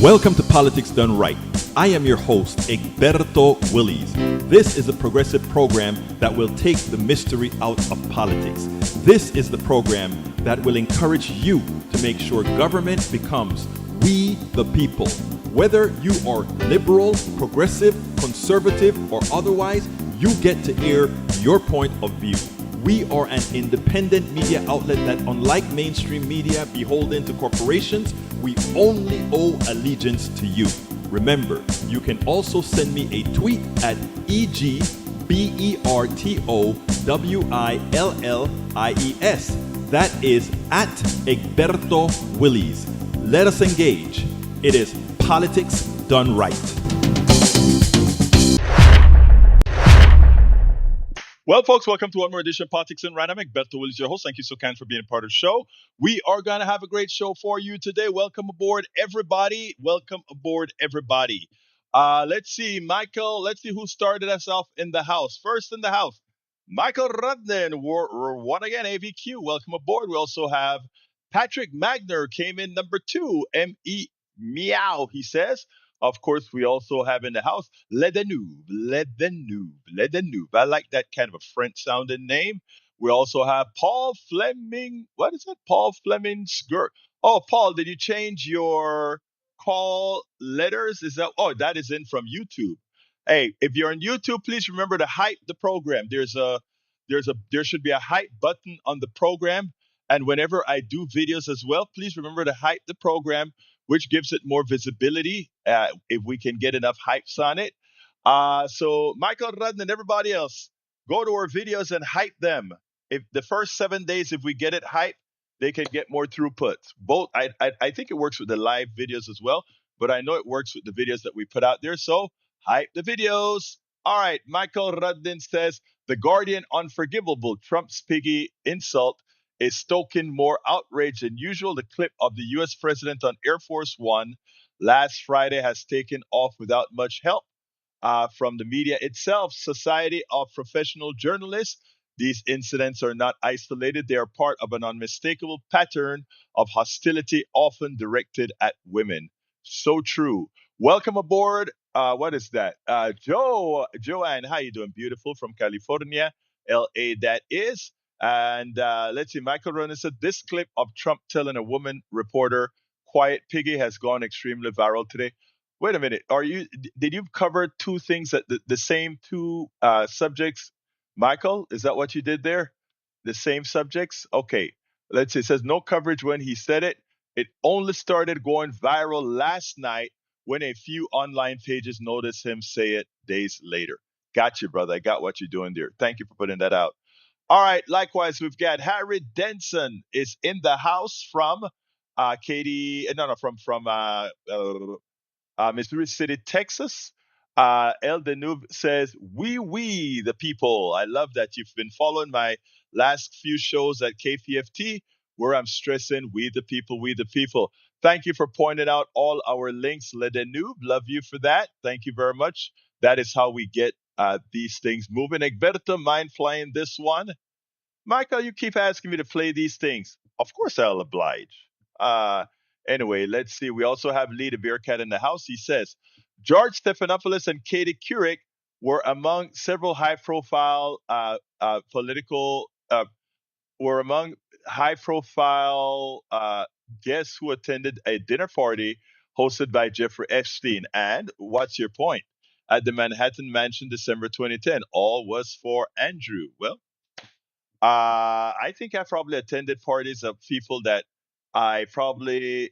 Welcome to Politics Done Right. I am your host, Egberto Willies. This is a progressive program that will take the mystery out of politics. This is the program that will encourage you to make sure government becomes we the people. Whether you are liberal, progressive, conservative, or otherwise, you get to air your point of view. We are an independent media outlet that, unlike mainstream media beholden to corporations, we only owe allegiance to you. Remember, you can also send me a tweet at EGBERTOWILLIES. That is at Egberto Willies. Let us engage. It is Politics Done Right. Well, folks, welcome to one more edition of Politics and Right. I'm Egberto Willies, your host. Thank you so kind for being a part of the show. We are going to have a great show for you today. Welcome aboard, everybody. Welcome aboard, everybody. Let's see, Michael. Let's see who started us off in the house. First in the house, Michael Rudden, one again, AVQ. Welcome aboard. We also have Patrick Magner came in number 2, M-E Meow, he says. Of course, we also have in the house Ledenoob. I like that kind of a French sounding name. We also have Paul Fleming. What is it? Paul Fleming Skirt. Oh, Paul, did you change your call letters? Is that? Oh, that is in from YouTube. Hey, if you're on YouTube, please remember to hype the program. There should be a hype button on the program. And whenever I do videos as well, please remember to hype the program, which gives it more visibility if we can get enough hypes on it. So Michael Rudden and everybody else, go to our videos and hype them. If the first 7 days, if we get it hyped, they can get more throughput. Both, I think it works with the live videos as well, but I know it works with the videos that we put out there. So hype the videos. All right, Michael Rudden says, The Guardian unforgivable. Trump's piggy insult is stoking more outrage than usual. The clip of the U.S. president on Air Force One last Friday has taken off without much help from the media itself. Society of Professional Journalists. These incidents are not isolated. They are part of an unmistakable pattern of hostility, often directed at women. So true. Welcome aboard. What is that? Joanne, how you doing? Beautiful, from California, L.A. that is. And let's see, Michael Ronan said, this clip of Trump telling a woman reporter, quiet piggy, has gone extremely viral today. Wait a minute. Did you cover two things at the same two subjects, Michael? Is that what you did there? The same subjects? Okay. Let's see. It says no coverage when he said it. It only started going viral last night when a few online pages noticed him say it days later. Got you, brother. I got what you're doing there. Thank you for putting that out. All right. Likewise, we've got Harry Denson is in the house from Missouri City, Texas. El Danube says, we, the people. I love that you've been following my last few shows at KPFT, where I'm stressing we, the people, we, the people. Thank you for pointing out all our links, Le Danube. Love you for that. Thank you very much. That is how we get these things moving. Egberto, mind flying this one? Michael, you keep asking me to play these things. Of course I'll oblige. Anyway, let's see. We also have Lee the Bearcat in the house. He says, George Stephanopoulos and Katie Couric were among several high-profile guests who attended a dinner party hosted by Jeffrey Epstein. And what's your point? At the Manhattan Mansion, December 2010, all was for Andrew. Well, I think I probably attended parties of people that I probably,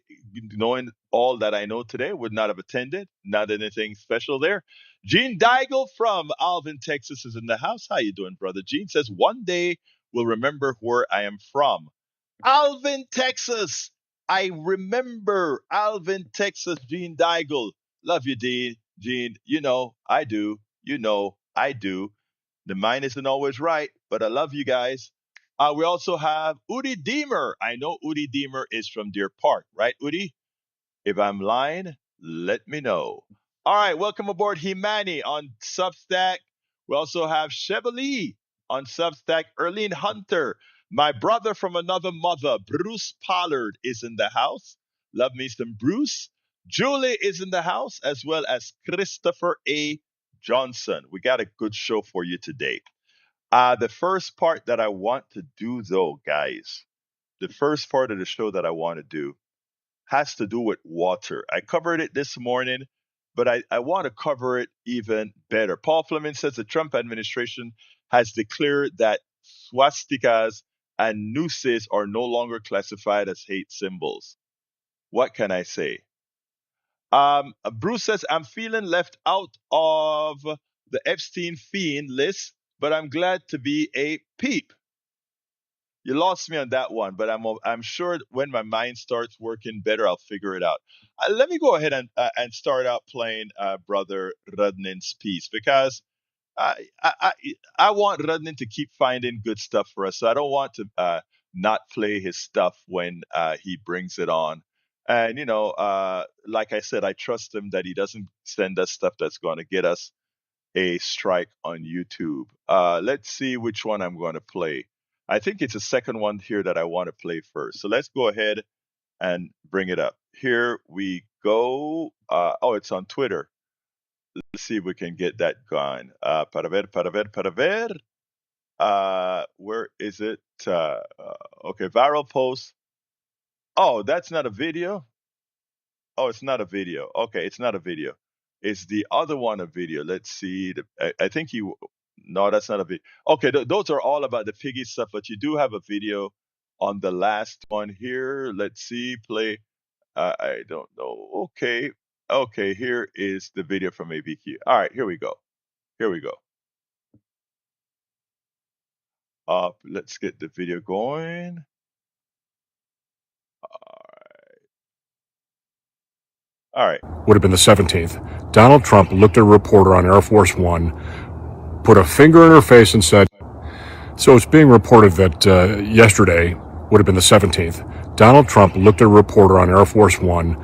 knowing all that I know today, would not have attended. Not anything special there. Gene Deigel from Alvin, Texas is in the house. How you doing, brother? Gene says, one day we'll remember where I am from. Alvin, Texas. I remember Alvin, Texas, Gene Deigel. Love you, Gene. You know, I do. You know, I do. The mind isn't always right, but I love you guys. We also have Udi Deemer. I know Udi Deemer is from Deer Park, right, Udi? If I'm lying, let me know. All right, welcome aboard Himani on Substack. We also have Chevalier on Substack. Erlene Hunter, my brother from another mother, Bruce Pollard, is in the house. Love me some Bruce. Julie is in the house, as well as Christopher A. Johnson. We got a good show for you today. The first part that I want to do, though, guys, the first part of the show that I want to do has to do with water. I covered it this morning, but I want to cover it even better. Paul Fleming says the Trump administration has declared that swastikas and nooses are no longer classified as hate symbols. What can I say? Bruce says, I'm feeling left out of the Epstein fiend list, but I'm glad to be a peep. You lost me on that one, but I'm sure when my mind starts working better, I'll figure it out. Let me go ahead and start out playing Brother Rudnin's piece because I, I I I want Rudnin to keep finding good stuff for us. So I don't want to not play his stuff when he brings it on. And like I said, I trust him that he doesn't send us stuff that's going to get us a strike on YouTube. Let's see which one I'm going to play. I think it's a second one here that I want to play first. So let's go ahead and bring it up. Here we go. Oh, it's on Twitter. Let's see if we can get that going. Para ver. Where is it? Okay, viral post. Oh, that's not a video. Oh, it's not a video. Okay, it's not a video. Is the other one a video? Let's see. I think you. No, that's not a video. Okay, those are all about the piggy stuff, but you do have a video on the last one here. Let's see. Play. I don't know. Okay. Okay, here is the video from ABQ. All right, here we go. Here we go. Let's get the video going. All right. Would have been the 17th. Donald Trump looked at a reporter on Air Force One, put a finger in her face and said, so it's being reported that yesterday would have been the 17th. Donald Trump looked at a reporter on Air Force One,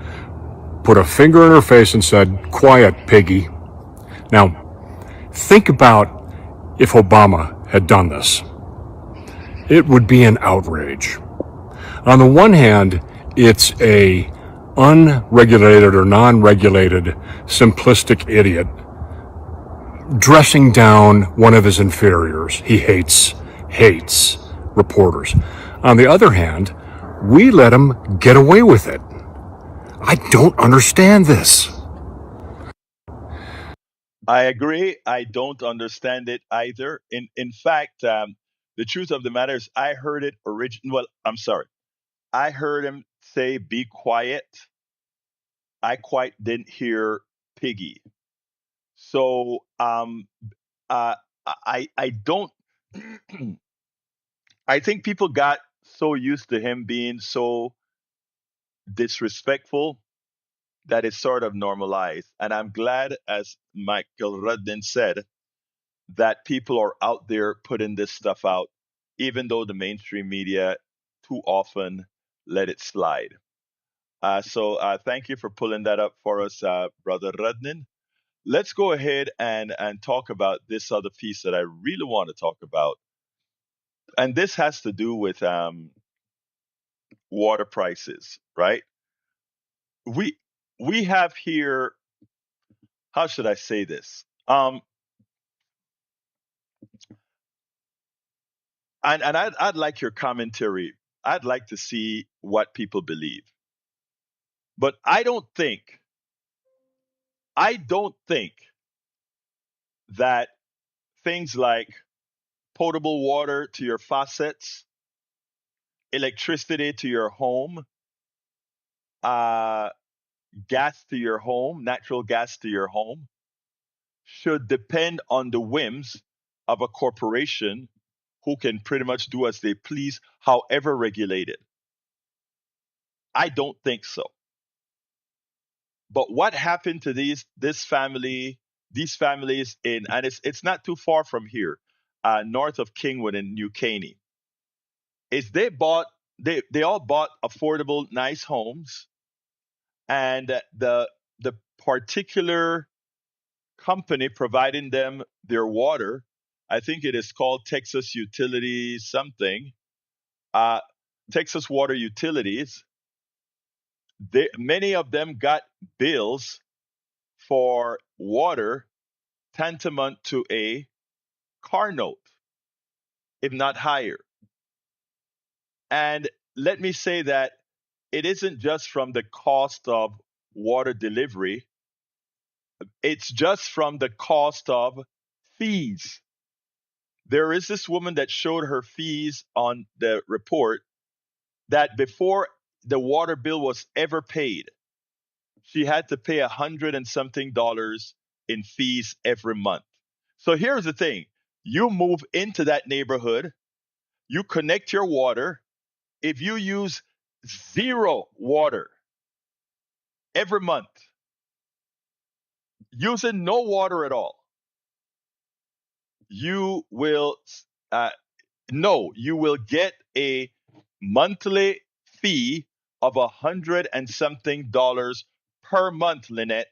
put a finger in her face and said, quiet, piggy. Now, think about if Obama had done this. It would be an outrage. On the one hand, it's a unregulated or non-regulated simplistic idiot dressing down one of his inferiors. He hates reporters. On the other hand, we let him get away with it. I don't understand this. I agree. I don't understand it either. In fact, the truth of the matter is, I heard it Well, I'm sorry. I heard him say, "Be quiet." I quite didn't hear "piggy." So, uh, I don't. I think people got so used to him being so disrespectful that it's sort of normalized. And I'm glad, as Michael Rudden said, that people are out there putting this stuff out, even though the mainstream media too often let it slide. So thank you for pulling that up for us, Brother Rudnin. Let's go ahead and talk about this other piece that I really want to talk about. And this has to do with water prices, right? We we have here, how should I say this? And I'd like your commentary. I'd like to see what people believe. But I don't think that things like potable water to your faucets, electricity to your home, uh, gas to your home, natural gas to your home, should depend on the whims of a corporation who can pretty much do as they please, however regulated. I don't think so. But what happened to these families in, and it's not too far from here, north of Kingwood in New Caney, is they all bought affordable, nice homes, and the particular company providing them their water, I think it is called Texas Utilities something, uh, Texas Water Utilities, Many of them got bills for water tantamount to a car note, if not higher. And let me say that it isn't just from the cost of water delivery, it's just from the cost of fees. There is this woman that showed her fees on the report that before the water bill was ever paid, she had to pay $100 and something in fees every month. So here's the thing: you move into that neighborhood, you connect your water. If you use zero water every month, using no water at all, you will uh, no, you will get a monthly fee of $100 and something per month, Lynette,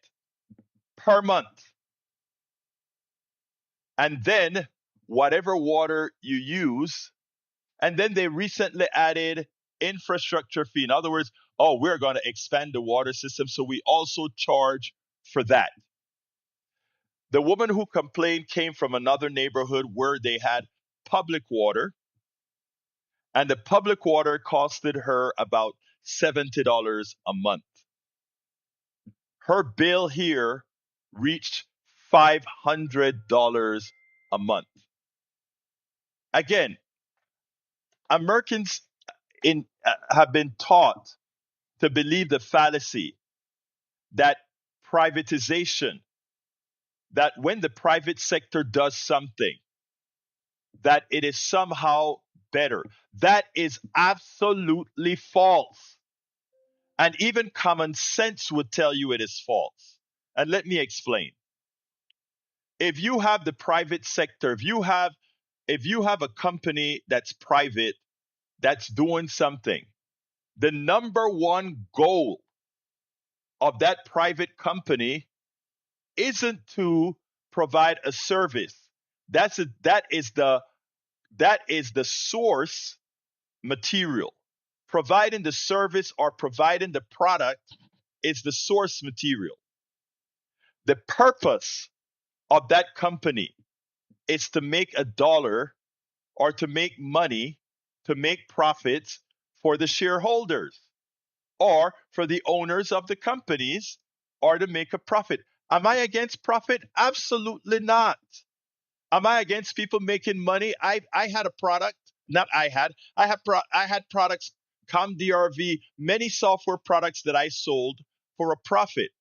per month. And then whatever water you use, and then they recently added infrastructure fee. In other words, oh, we're going to expand the water system, so we also charge for that. The woman who complained came from another neighborhood where they had public water, and the public water costed her about $70 a month. Her bill here reached $500 a month. Again, Americans have been taught to believe the fallacy that privatization, that when the private sector does something, that it is somehow better. That is absolutely false. And even common sense would tell you it is false. And let me explain. If you have the private sector, if you have a company that's private that's doing something, the number one goal of that private company isn't to provide a service. That is the source material. Providing the service or providing the product is the source material. The purpose of that company is to make a dollar or to make money, to make profits for the shareholders or for the owners of the companies or to make a profit. Am I against profit? Absolutely not. Am I against people making money? I had a product, not I had. I had products, ComDRV, many software products that I sold for a profit.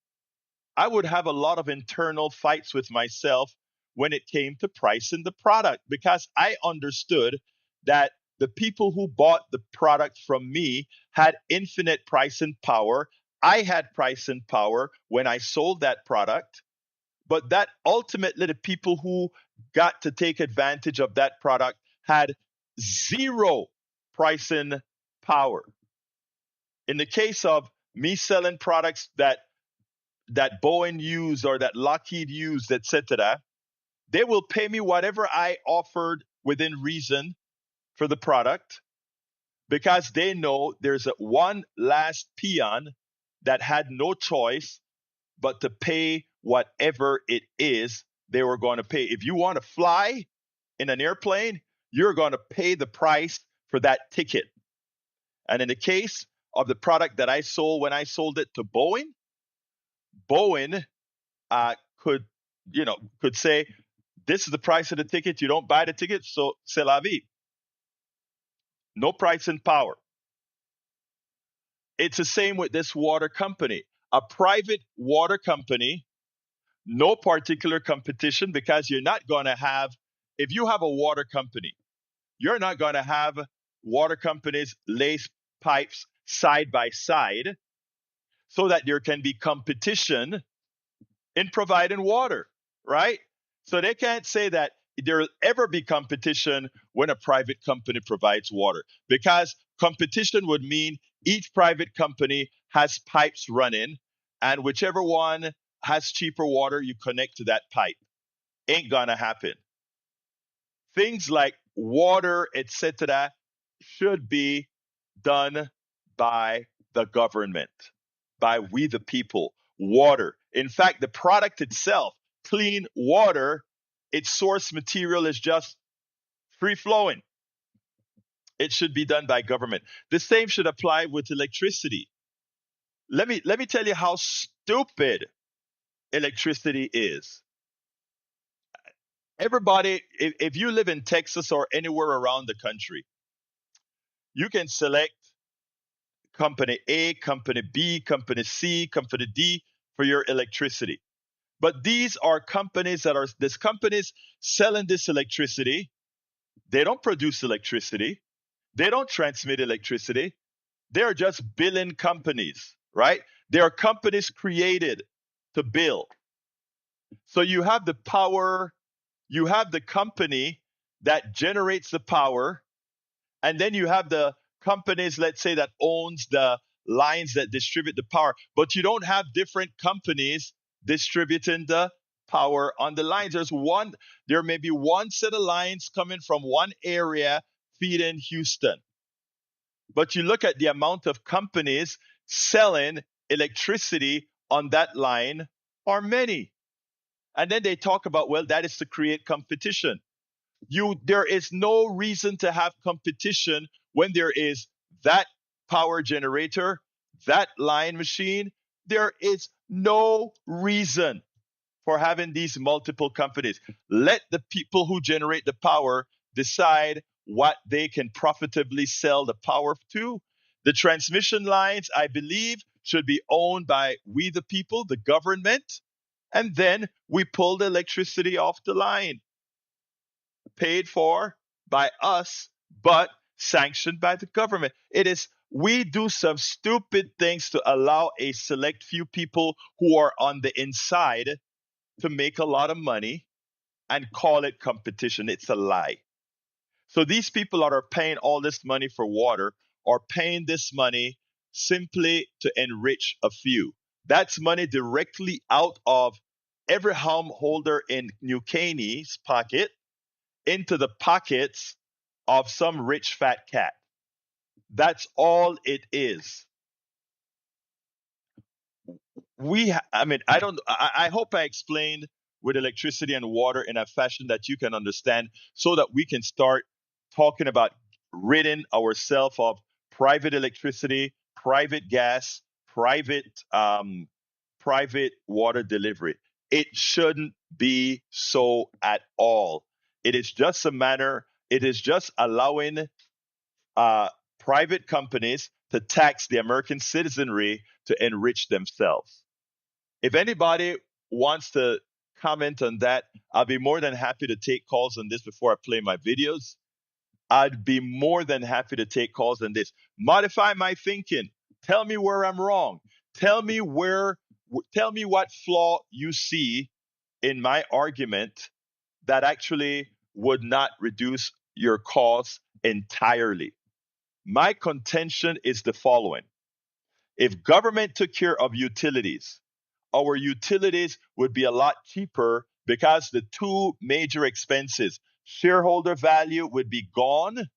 I would have a lot of internal fights with myself when it came to pricing the product because I understood that the people who bought the product from me had infinite pricing power. I had pricing power when I sold that product, but that ultimately the people who got to take advantage of that product had zero pricing power. In the case of me selling products that Boeing used or that Lockheed used, etc., they will pay me whatever I offered within reason for the product because they know there's one last peon that had no choice but to pay whatever it is they were going to pay. If you want to fly in an airplane, you're going to pay the price for that ticket. And in the case of the product that I sold when I sold it to Boeing, Boeing could, could say, this is the price of the ticket. You don't buy the ticket, so c'est la vie. No pricing power. It's the same with this water company. A private water company, no particular competition because you're not going to have, if you have a water company, you're not going to have water companies lace pipes side by side so that there can be competition in providing water, right? So they can't say that there'll ever be competition when a private company provides water because competition would mean each private company has pipes running and whichever one has cheaper water, you connect to that pipe. Ain't gonna happen. Things like water, etc., should be done by the government. by we the people. Water. In fact, the product itself, clean water, its source material is just free flowing. It should be done by government. The same should apply with electricity. Let me tell you how stupid electricity is. Everybody, if you live in Texas or anywhere around the country, you can select company A, company B, company C, company D for your electricity. But these are companies that are these companies selling this electricity. They don't produce electricity. They don't transmit electricity. They're just billing companies, right? They are companies created to bill. So you have the power, you have the company that generates the power, and then you have the companies, let's say, that owns the lines that distribute the power, but you don't have different companies distributing the power on the lines. There may be one set of lines coming from one area feeding Houston, but you look at the amount of companies selling electricity on that line are many. And then they talk about, well, that is to create competition. There is no reason to have competition when there is that power generator, that line machine. There is no reason for having these multiple companies. Let the people who generate the power decide what they can profitably sell the power to. The transmission lines, I believe, should be owned by we the people, the government, and then we pull the electricity off the line, paid for by us, but sanctioned by the government. We do some stupid things to allow a select few people who are on the inside to make a lot of money and call it competition. It's a lie. So these people that are paying all this money for water are paying this money simply to enrich a few. That's money directly out of every home holder in New Caney's pocket into the pockets of some rich fat cat. That's all it is. I mean, I hope I explained with electricity and water in a fashion that you can understand so that we can start talking about ridding ourselves of private electricity, private gas, private water delivery. It shouldn't be so at all. It is just a matter, it is just allowing uh, private companies to tax the American citizenry to enrich themselves. If anybody wants to comment on that, I'll be more than happy to take calls on this before I play my videos. I'd be more than happy to take calls on this. Modify my thinking. Tell me where I'm wrong. Tell me tell me what flaw you see in my argument that actually would not reduce your costs entirely. My contention is the following. If government took care of utilities, our utilities would be a lot cheaper because the two major expenses, shareholder value would be gone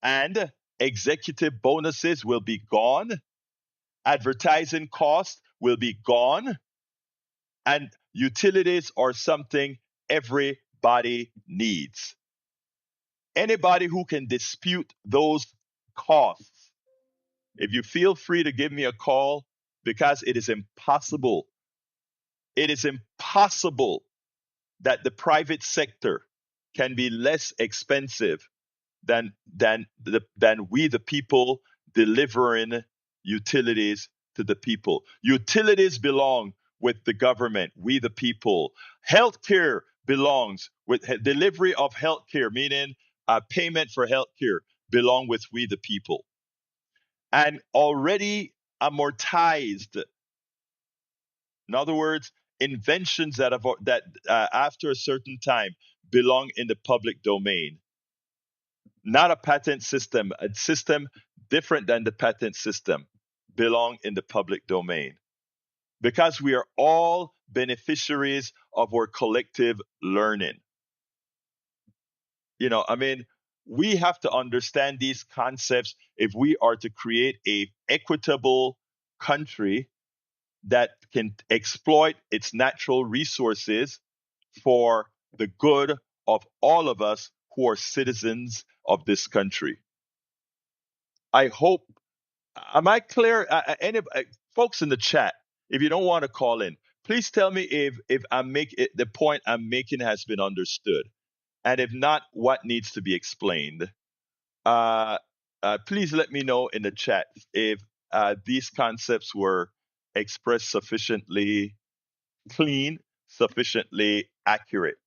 and executive bonuses will be gone, advertising costs will be gone, and utilities are something everybody needs. Anybody who can dispute those costs, if you feel free to give me a call, because it is impossible. It is impossible that the private sector can be less expensive than we the people delivering utilities to the people. Utilities belong with the government, we the people. Healthcare belongs with delivery of healthcare, meaning payment for healthcare belong with we the people. And already amortized, in other words, inventions that after a certain time belong in the public domain, not a patent system, a system different than the patent system, belong in the public domain because we are all beneficiaries of our collective learning. I mean, we have to understand these concepts if we are to create a equitable country that can exploit its natural resources for the good of all of us who are citizens of this country. I hope, am I clear? Any folks in the chat, if you don't want to call in, please tell me if the point I'm making has been understood, and if not, what needs to be explained. Please let me know in the chat if these concepts were expressed sufficiently clean, sufficiently accurate.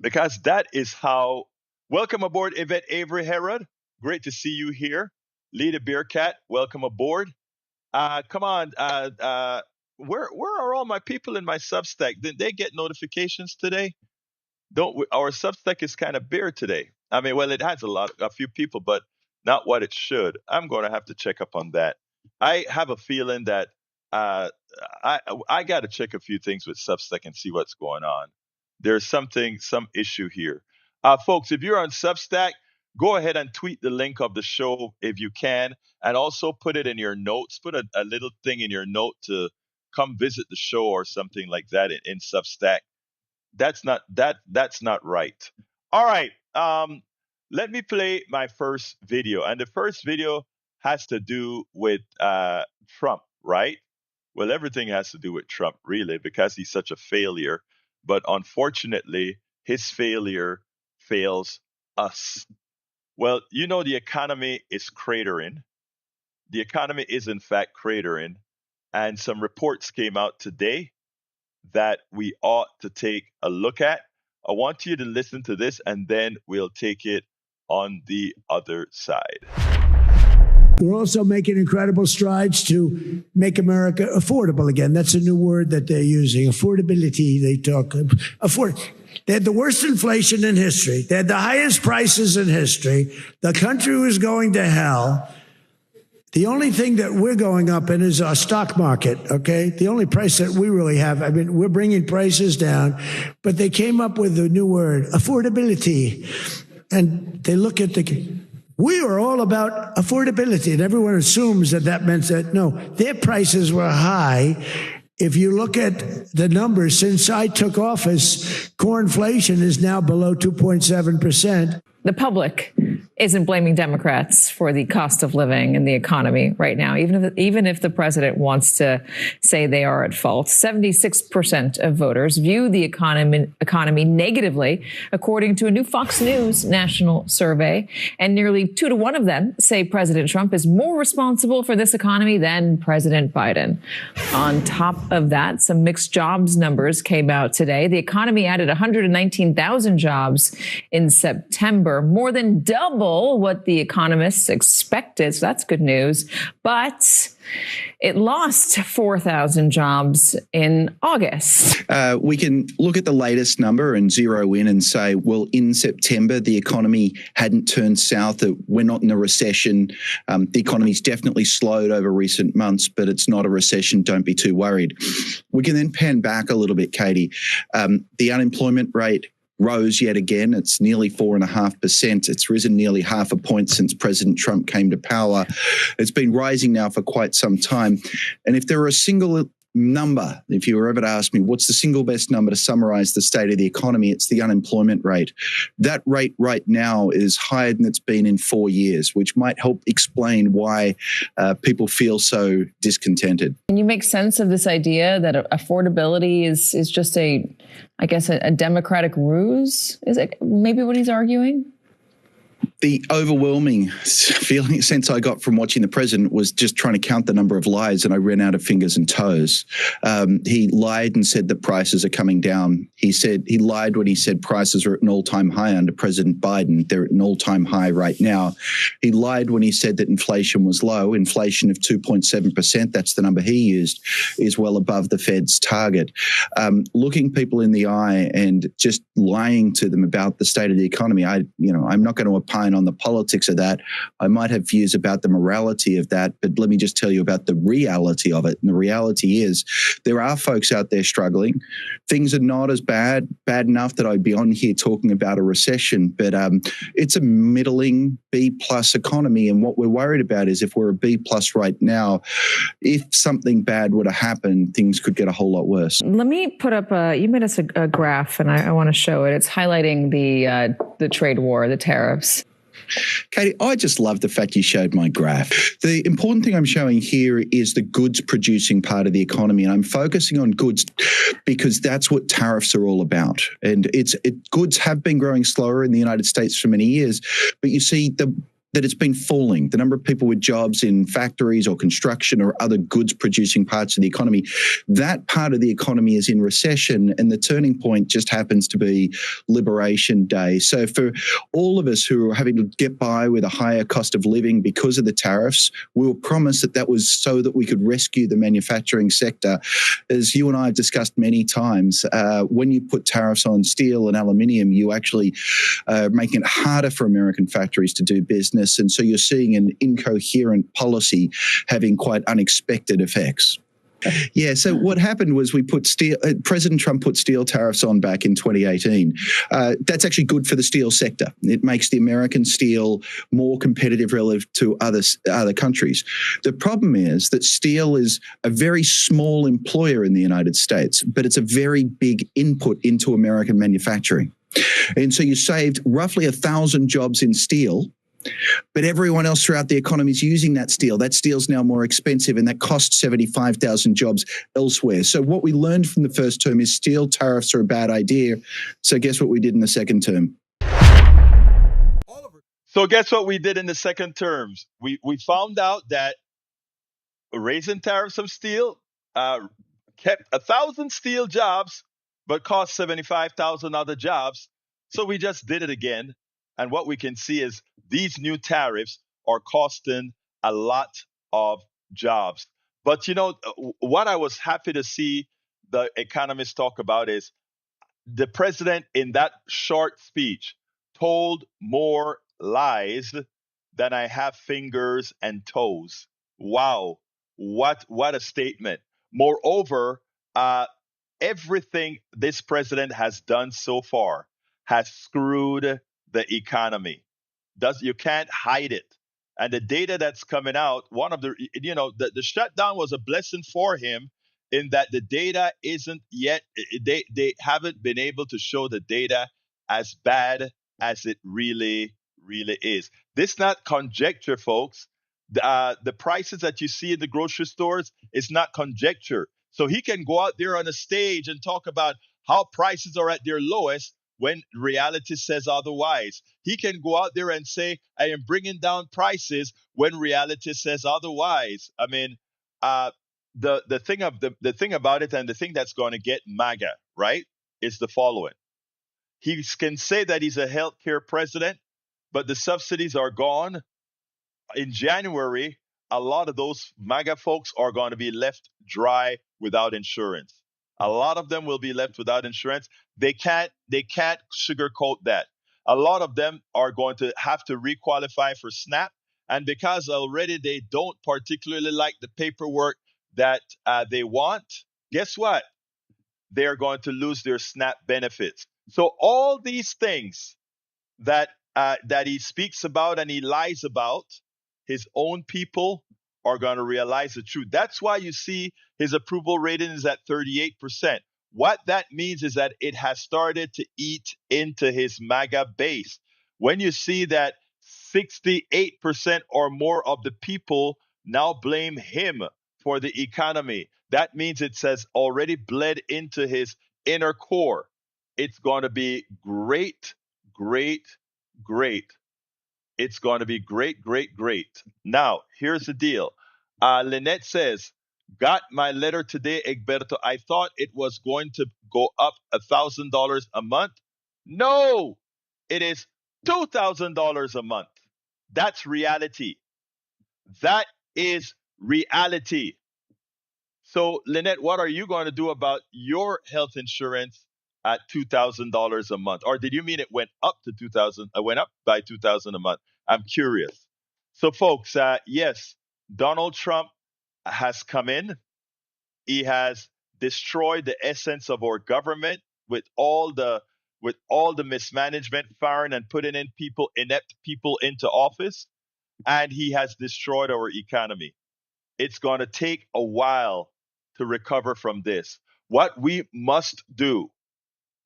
Because that is how. Welcome aboard, Yvette Avery Herod. Great to see you here. Lita Bearcat, welcome aboard. Come on. Where are all my people in my Substack? Did they get notifications today? Our Substack is kind of bare today. I mean, well, it has a few people, but not what it should. I'm going to have to check up on that. I have a feeling that I got to check a few things with Substack and see what's going on. There's some issue here. Folks, if you're on Substack, go ahead and tweet the link of the show if you can, and also put it in your notes. Put a little thing in your note to come visit the show or something like that in Substack. That's not right. All right. Let me play my first video, and the first video has to do with Trump, right? Well, everything has to do with Trump, really, because he's such a failure. But unfortunately, his failure fails us. Well, the economy is cratering. The economy is, in fact, cratering. And some reports came out today that we ought to take a look at. I want you to listen to this, and then we'll take it on the other side. We're also making incredible strides to make America affordable again. That's a new word that they're using. Affordability, they talk. They had the worst inflation in history. They had the highest prices in history. The country was going to hell. The only thing that we're going up in is our stock market, okay? The only price that we really have, I mean, we're bringing prices down, but they came up with a new word, affordability. And they look at we are all about affordability, and everyone assumes that meant that, no, their prices were high. If you look at the numbers, since I took office, core inflation is now below 2.7%. The public isn't blaming Democrats for the cost of living and the economy right now, even if the president wants to say they are at fault. 76% of voters view the economy negatively, according to a new Fox News national survey. And nearly 2 to 1 of them say President Trump is more responsible for this economy than President Biden. On top of that, some mixed jobs numbers came out today. The economy added 119,000 jobs in September, more than double what the economists expected. So that's good news. But it lost 4,000 jobs in August. We can look at the latest number and zero in and say, well, in September, the economy hadn't turned south. We're not in a recession. The economy's definitely slowed over recent months, but it's not a recession. Don't be too worried. We can then pan back a little bit, Katie. The unemployment rate rose yet again. It's nearly 4.5%. It's risen nearly half a point since President Trump came to power. It's been rising now for quite some time. And if there were a single number, if you were ever to ask me, what's the single best number to summarize the state of the economy, it's the unemployment rate. That rate right now is higher than it's been in 4 years, which might help explain why people feel so discontented. Can you make sense of this idea that affordability is just a Democratic ruse? Is it maybe what he's arguing? The overwhelming sense I got from watching the president was just trying to count the number of lies, and I ran out of fingers and toes. He lied and said that prices are coming down. He lied when he said prices are at an all-time high under President Biden. They're at an all-time high right now. He lied when he said that inflation was low. Inflation of 2.7%, that's the number he used, is well above the Fed's target. Looking people in the eye and just lying to them about the state of the economy, I'm not going to opine opine on the politics of that. I might have views about the morality of that, but let me just tell you about the reality of it. And the reality is there are folks out there struggling. Things are not as bad enough that I'd be on here talking about a recession, but it's a middling B+ economy. And what we're worried about is if we're a B+ right now, if something bad were to happen, things could get a whole lot worse. Let me put up you made us a graph, and I want to show it. It's highlighting the trade war, the tariffs. Katie, I just love the fact you showed my graph. The important thing I'm showing here is the goods producing part of the economy. And I'm focusing on goods because that's what tariffs are all about. And goods have been growing slower in the United States for many years, but you see that it's been falling. The number of people with jobs in factories or construction or other goods producing parts of the economy, that part of the economy is in recession, and the turning point just happens to be Liberation Day. So for all of us who are having to get by with a higher cost of living because of the tariffs, we were promised that was so that we could rescue the manufacturing sector. As you and I have discussed many times, when you put tariffs on steel and aluminium, you actually making it harder for American factories to do business. And so you're seeing an incoherent policy having quite unexpected effects. Yeah, so what happened was President Trump put steel tariffs on back in 2018. That's actually good for the steel sector. It makes the American steel more competitive relative to other countries. The problem is that steel is a very small employer in the United States, but it's a very big input into American manufacturing. And so you saved roughly 1,000 jobs in steel, but everyone else throughout the economy is using that steel. That steel's now more expensive, and that costs 75,000 jobs elsewhere. So what we learned from the first term is steel tariffs are a bad idea. So guess what we did in the second term? So guess what we did in the second terms? We found out that raising tariffs of steel kept 1,000 steel jobs, but cost 75,000 other jobs. So we just did it again. And what we can see is these new tariffs are costing a lot of jobs. But what I was happy to see the economists talk about is the president in that short speech told more lies than I have fingers and toes. Wow, what a statement. Moreover, everything this president has done so far has screwed the economy. You can't hide it. And the data that's coming out, one of the shutdown was a blessing for him in that the data isn't yet, they haven't been able to show the data as bad as it really, really is. This not conjecture, folks. The prices that you see in the grocery stores is not conjecture. So he can go out there on a stage and talk about how prices are at their lowest when reality says otherwise. He can go out there and say, I am bringing down prices when reality says otherwise. I mean, the thing about it, and the thing that's going to get MAGA, right, is the following. He can say that he's a healthcare president, but the subsidies are gone. In January, a lot of those MAGA folks are going to be left dry without insurance. A lot of them will be left without insurance. They can't sugarcoat that. A lot of them are going to have to requalify for SNAP, and because already they don't particularly like the paperwork that they want, guess what? They are going to lose their SNAP benefits. So all these things that he speaks about and he lies about, his own people are going to realize the truth. That's why you see his approval rating is at 38%. What that means is that it has started to eat into his MAGA base. When you see that 68% or more of the people now blame him for the economy, that means it has already bled into his inner core. It's going to be great, great, great. It's going to be great, great, great. Now, here's the deal. Lynette says, got my letter today, Egberto. I thought it was going to go up $1,000 a month. No, it is $2,000 a month. That's reality. That is reality. So, Lynette, what are you going to do about your health insurance at $2,000 a month? Or did you mean it went up to 2,000? Went up by 2,000 a month? I'm curious. So, folks, yes, Donald Trump has come in. He has destroyed the essence of our government with all the mismanagement, firing and putting in inept people into office, and he has destroyed our economy. It's going to take a while to recover from this. What we must do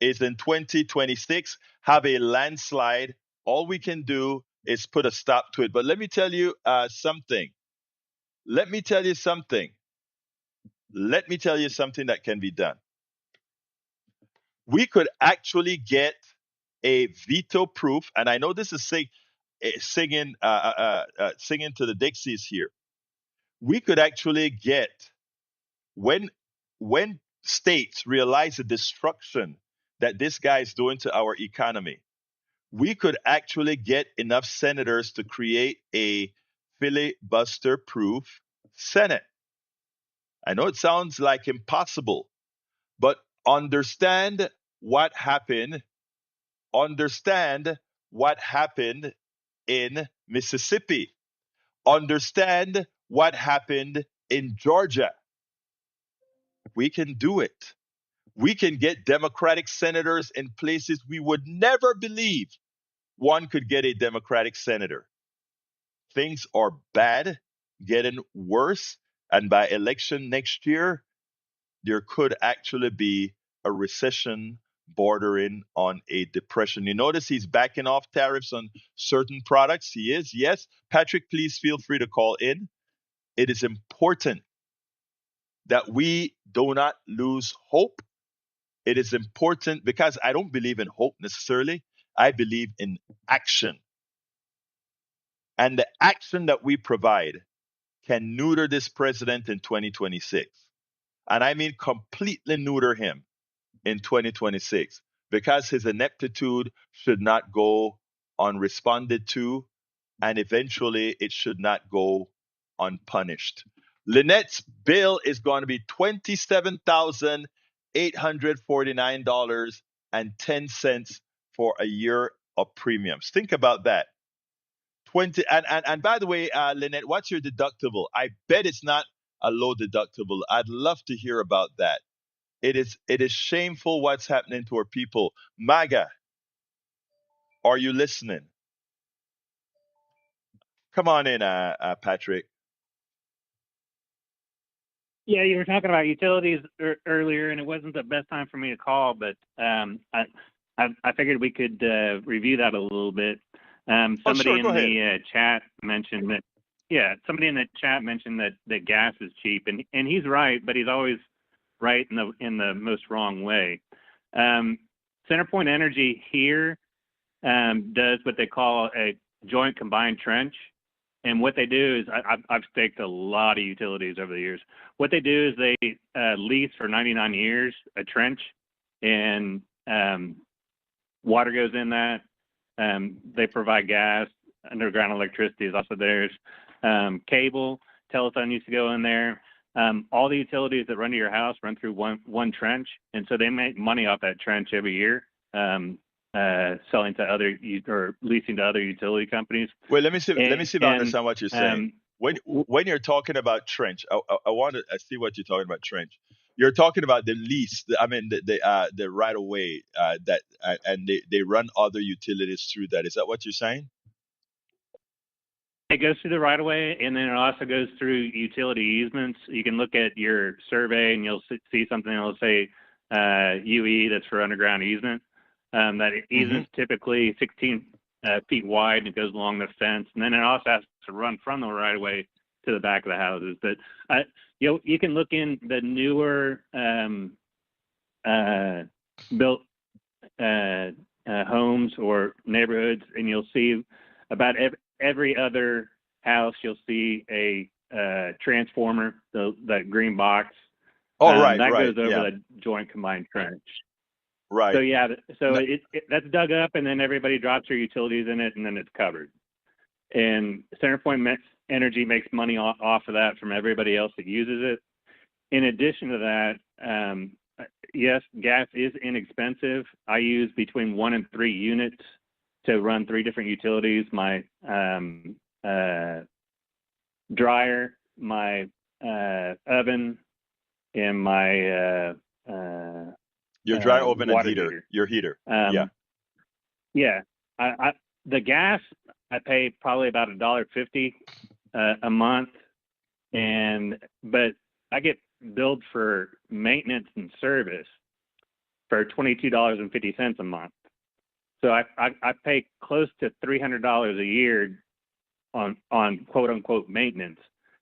is in 2026 have a landslide. All we can do is put a stop to it. But let me tell you something. Let me tell you something. Let me tell you something that can be done. We could actually get a veto proof, and I know this is singing to the Dixies here. We could actually get when states realize the destruction that this guy is doing to our economy, we could actually get enough senators to create a filibuster proof Senate. I know it sounds like impossible, but understand what happened. Understand what happened in Mississippi. Understand what happened in Georgia. We can do it. We can get Democratic senators in places we would never believe one could get a Democratic senator. Things are bad, getting worse, and by election next year, there could actually be a recession bordering on a depression. You notice he's backing off tariffs on certain products. He is, yes. Patrick, please feel free to call in. It is important that we do not lose hope. It is important because I don't believe in hope necessarily. I believe in action. And the action that we provide can neuter this president in 2026. And I mean completely neuter him in 2026 because his ineptitude should not go unresponded to, and eventually it should not go unpunished. Lynette's bill is going to be $27,849.10 for a year of premiums. Think about that. 20 and by the way, Lynette, what's your deductible? I bet it's not a low deductible. I'd love to hear about that. It is shameful what's happening to our people. MAGA, are you listening? Come on in, Patrick. Yeah, you were talking about utilities earlier, and it wasn't the best time for me to call, but I figured we could review that a little bit. Somebody Sure, go in ahead. the chat mentioned that. Yeah, somebody in the chat mentioned that gas is cheap, and he's right, but he's always right in the most wrong way. Centerpoint Energy here does what they call a joint combined trench. And what they do is, I've staked a lot of utilities over the years. What they do is they lease for 99 years a trench, and water goes in that. They provide gas, underground electricity is also theirs. Cable, telephone used to go in there. All the utilities that run to your house run through one trench, and so they make money off that trench every year. Selling to other or leasing to other utility companies. Wait, let me see if I understand what you're saying. When you're talking about trench, I want to see what you're talking about trench. You're talking about the lease. I mean the right of way that and they run other utilities through that. Is that what you're saying? It goes through the right of way, and then it also goes through utility easements. You can look at your survey, and you'll see something that'll say UE, that's for underground easement. That easement's typically 16 feet wide, and it goes along the fence, and then it also has to run from the right of way to the back of the houses. But you can look in the newer built homes or neighborhoods, and you'll see about every other house. You'll see a transformer, that green box. Right, that right, goes over yeah. the joint combined trench. Right. So yeah, that's dug up, and then everybody drops their utilities in it, and then it's covered. And Centerpoint Energy makes money off of that from everybody else that uses it. In addition to that, yes, gas is inexpensive. I use between 1 and 3 units to run 3 different utilities: my dryer, my oven, and my Your dry oven and water heater, heater. your heater. Yeah. Yeah, the gas I pay probably about $1.50 a month, but I get billed for maintenance and service for $22.50 a month. So I pay close to $300 a year on quote unquote maintenance.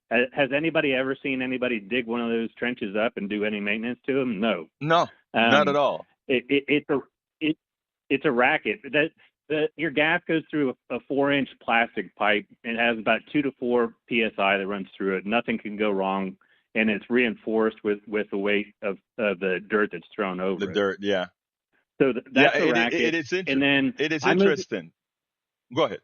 Has anybody ever seen anybody dig one of those trenches up and do any maintenance to them? No. No, not at all. It's a racket. Your gas goes through a 4-inch plastic pipe. It has about 2 to 4 psi that runs through it. Nothing can go wrong, and it's reinforced with the weight of the dirt that's thrown over The it. dirt, yeah. So that's a racket. And then it is interesting. Go ahead.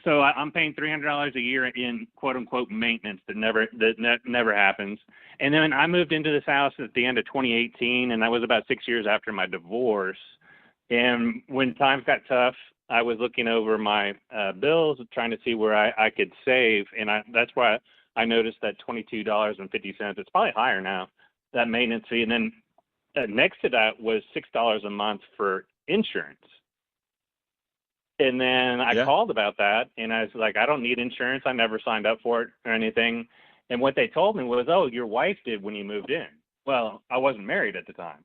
So I'm paying $300 a year in quote unquote maintenance that never happens. And then I moved into this house at the end of 2018, and that was about 6 years after my divorce. And when times got tough, I was looking over my bills, trying to see where I could save, and that's why I noticed that $22.50. It's probably higher now, that maintenance fee. And then next to that was $6 a month for insurance. And then I called about that, and I was like, I don't need insurance. I never signed up for it or anything. And what they told me was, oh, your wife did when you moved in. Well, I wasn't married at the time.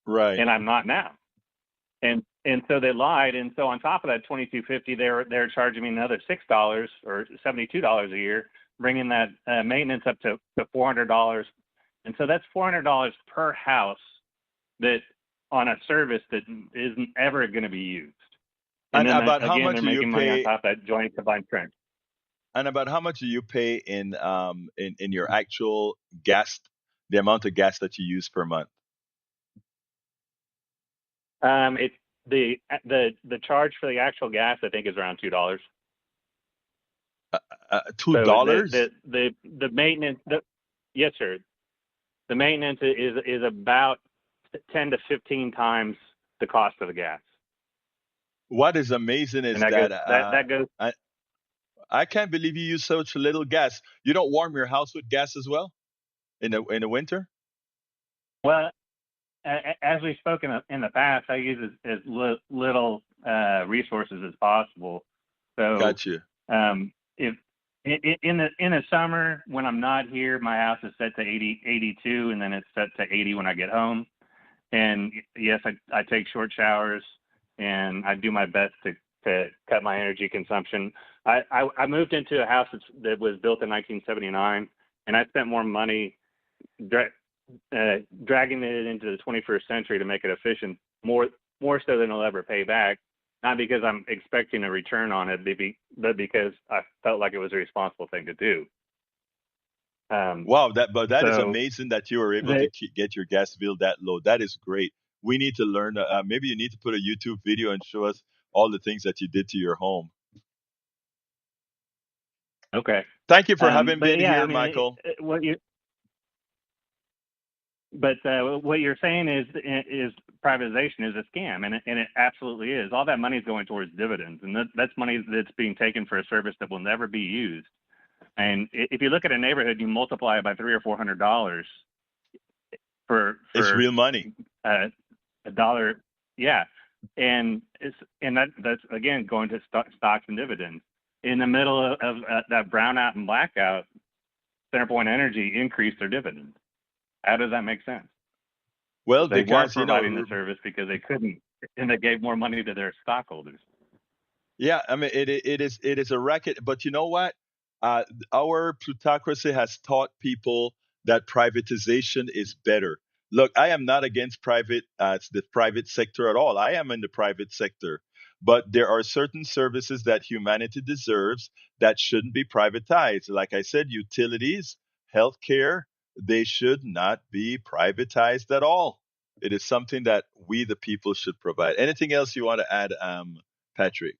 Right. And I'm not now. And so they lied. And so on top of that $22.50, they're charging me another $6 or $72 a year, bringing that maintenance up to $400. And so that's $400 per house that on a service that isn't ever going to be used. And then about how much they're do you making money on pay? top of that joint combined trench. And about how much do you pay in your actual gas, the amount of gas that you use per month? It's the charge for the actual gas, I think, is around $2. $2? So the maintenance, yes, sir. The maintenance is about 10 to 15 times the cost of the gas. What is amazing is that goes. I can't believe you use such little gas. You don't warm your house with gas as well in the winter? Well, as we've spoken in the past, I use as little resources as possible. So, got you. If in the summer when I'm not here, my house is set to 82, and then it's set to 80 when I get home. And yes, I take short showers, and I do my best to cut my energy consumption. I moved into a house that was built in 1979, and I spent more money dragging it into the 21st century to make it efficient, more so than it'll ever pay back. Not because I'm expecting a return on it, but because I felt like it was a responsible thing to do. Wow, that is amazing that you were able to get your gas bill that low. That is great. We need to learn. Maybe you need to put a YouTube video and show us all the things that you did to your home. Okay. Thank you for having been here, Michael. What you're saying is privatization is a scam, and it absolutely is. All that money is going towards dividends, and that's money that's being taken for a service that will never be used. And if you look at a neighborhood, you multiply it by $300 or $400 for it's real money. $1, yeah, and that's again going to stocks and dividends. In the middle of that brownout and blackout, CenterPoint Energy increased their dividends. How does that make sense? Well, they weren't providing the service because they couldn't, and they gave more money to their stockholders. Yeah, I mean it is a racket, but you know what? Our plutocracy has taught people that privatization is better. Look, I am not against the private sector at all. I am in the private sector, but there are certain services that humanity deserves that shouldn't be privatized. Like I said, utilities, healthcare, they should not be privatized at all. It is something that we, the people, should provide. Anything else you want to add, Patrick?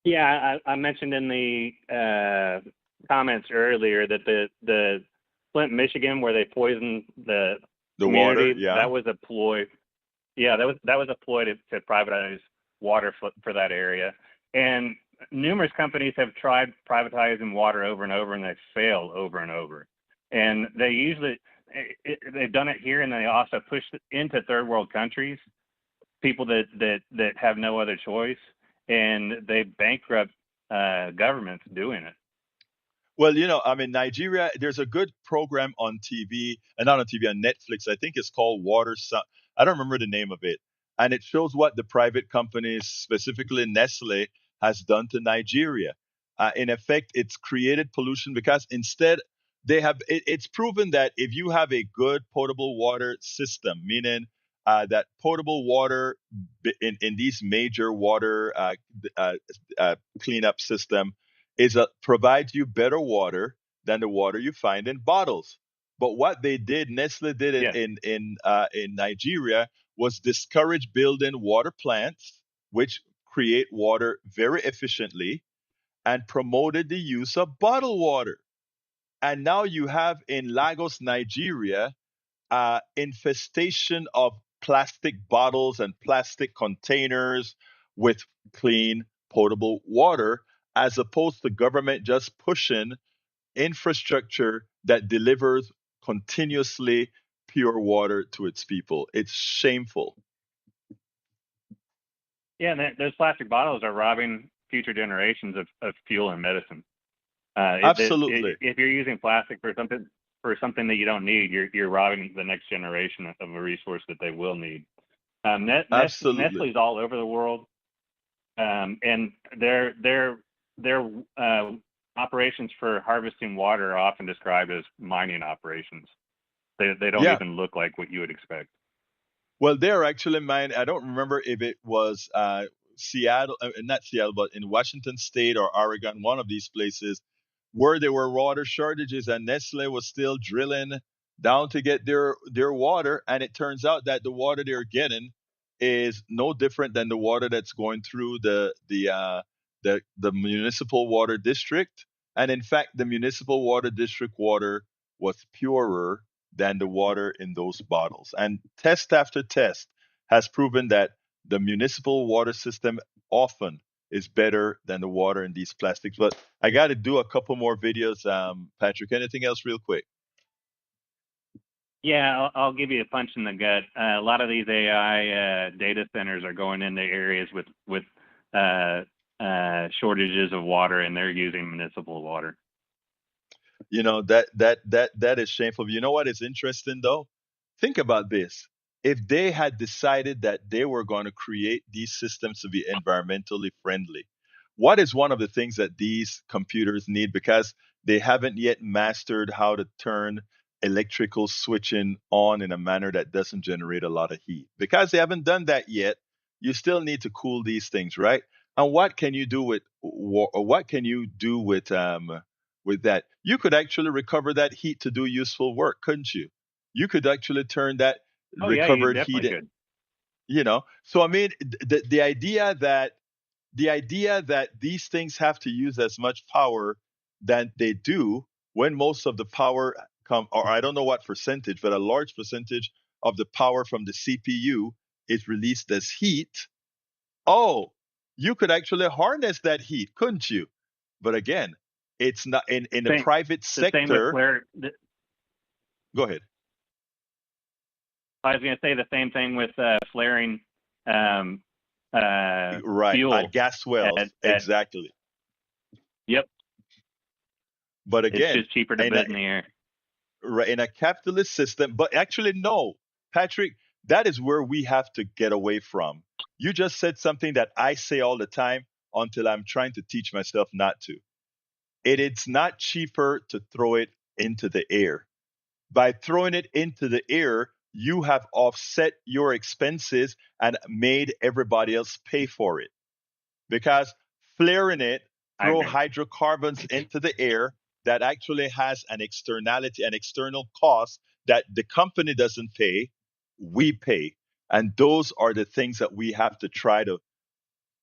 Yeah, I mentioned in the comments earlier that the Flint, Michigan, where they poisoned the water, community. yeah. That was a ploy. Yeah, that was a ploy to privatize water for that area. And numerous companies have tried privatizing water over and over, and they've failed over and over. And they usually they've done it here, and they also push it into third world countries, people that have no other choice, and they bankrupt governments doing it. Well, I mean, Nigeria, there's a good program on TV, and not on TV, on Netflix. I think it's called I don't remember the name of it. And it shows what the private companies, specifically Nestle, has done to Nigeria. In effect, it's created pollution because instead it's proven that if you have a good potable water system, meaning that potable water in these major water cleanup system provides you better water than the water you find in bottles. But what they did, Nestle did Yeah. in Nigeria, was discourage building water plants, which create water very efficiently, and promoted the use of bottled water. And now you have in Lagos, Nigeria, infestation of plastic bottles and plastic containers with clean, potable water, as opposed to government just pushing infrastructure that delivers continuously pure water to its people. It's shameful. Yeah, and those plastic bottles are robbing future generations of fuel and medicine. Absolutely. If you're using plastic for something that you don't need, you're robbing the next generation of a resource that they will need. Absolutely. Nestle's all over the world, and their operations for harvesting water are often described as mining operations. They don't even look like what you would expect. Well, they're actually mine. I don't remember if it was Seattle, not Seattle, but in Washington State or Oregon, one of these places where there were water shortages, and Nestle was still drilling down to get their water, and it turns out that the water they're getting is no different than the water that's going through the municipal water district, and in fact, the municipal water district water was purer than the water in those bottles. And test after test has proven that the municipal water system often is better than the water in these plastics. But I got to do a couple more videos, Patrick. Anything else, real quick? Yeah, I'll give you a punch in the gut. A lot of these AI data centers are going into areas with shortages of water, and they're using municipal water. That is shameful. You know what is interesting though? Think about this. If they had decided that they were going to create these systems to be environmentally friendly, what is one of the things that these computers need? Because they haven't yet mastered how to turn electrical switching on in a manner that doesn't generate a lot of heat. Because they haven't done that yet, you still need to cool these things, right? And what can you do with that? You could actually recover that heat to do useful work, couldn't you? You could actually turn that Oh yeah, you recovered definitely heat, could. So I mean, the idea that these things have to use as much power than they do, when most of the power or I don't know what percentage, but a large percentage of the power from the CPU is released as heat. Oh, you could actually harness that heat, couldn't you? But again, it's not in the private The same with sector. flare. Go ahead. I was going to say the same thing with flaring Right, fuel. gas wells. Exactly. Yep. But again, it's just cheaper to put it in the air. Right, in a capitalist system. But actually, no, Patrick, that is where we have to get away from. You just said something that I say all the time until I'm trying to teach myself not to. It's not cheaper to throw it into the air. By throwing it into the air, you have offset your expenses and made everybody else pay for it. Because flaring it, throw hydrocarbons into the air, that actually has an externality, an external cost that the company doesn't pay, we pay. And those are the things that we have to try to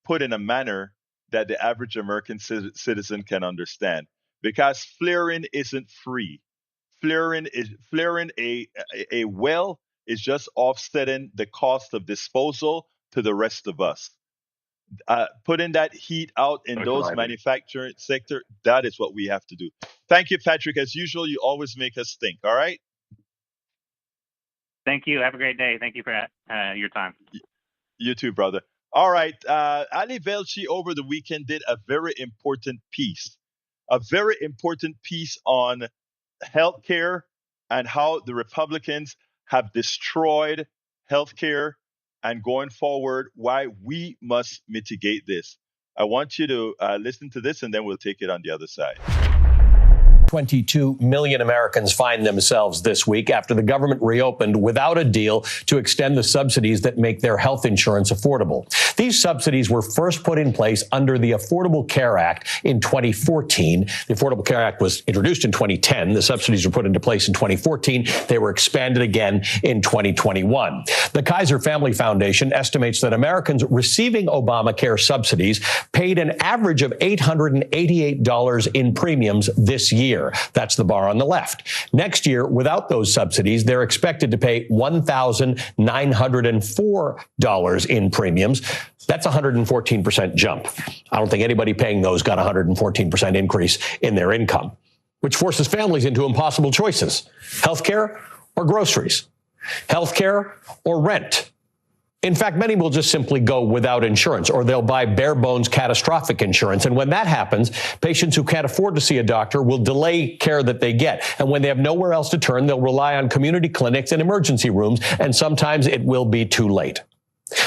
put in a manner that the average American citizen can understand. Because flaring isn't free. flaring a well is just offsetting the cost of disposal to the rest of us. Putting that heat out in those manufacturing sector, that is what we have to do. Thank you, Patrick. As usual, you always make us think. All right. Thank you. Have a great day. Thank you for your time. You too, brother. All right. Ali Velshi over the weekend did a very important piece on healthcare and how the Republicans have destroyed healthcare, and going forward, why we must mitigate this. I want you to listen to this, and then we'll take it on the other side. 22 million Americans find themselves this week after the government reopened without a deal to extend the subsidies that make their health insurance affordable. These subsidies were first put in place under the Affordable Care Act in 2014. The Affordable Care Act was introduced in 2010. The subsidies were put into place in 2014. They were expanded again in 2021. The Kaiser Family Foundation estimates that Americans receiving Obamacare subsidies paid an average of $888 in premiums this year. That's the bar on the left. Next year, without those subsidies, they're expected to pay $1,904 in premiums. That's a 114% jump. I don't think anybody paying those got a 114% increase in their income, which forces families into impossible choices. Healthcare or groceries? Healthcare or rent? In fact, many will just simply go without insurance, or they'll buy bare bones catastrophic insurance. And when that happens, patients who can't afford to see a doctor will delay care that they get. And when they have nowhere else to turn, they'll rely on community clinics and emergency rooms, and sometimes it will be too late.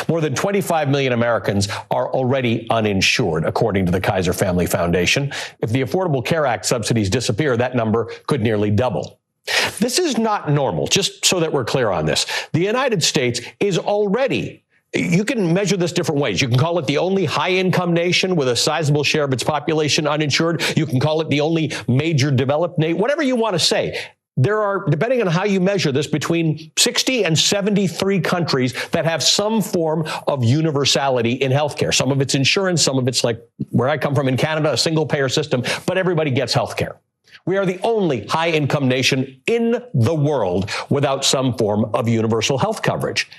More than 25 million Americans are already uninsured, according to the Kaiser Family Foundation. If the Affordable Care Act subsidies disappear, that number could nearly double. This is not normal, just so that we're clear on this. The United States is already, you can measure this different ways. You can call it the only high-income nation with a sizable share of its population uninsured. You can call it the only major developed nation, whatever you want to say. There are, depending on how you measure this, between 60 and 73 countries that have some form of universality in healthcare. Some of it's insurance, some of it's like where I come from in Canada, a single-payer system, but everybody gets healthcare. We are the only high-income nation in the world without some form of universal health coverage.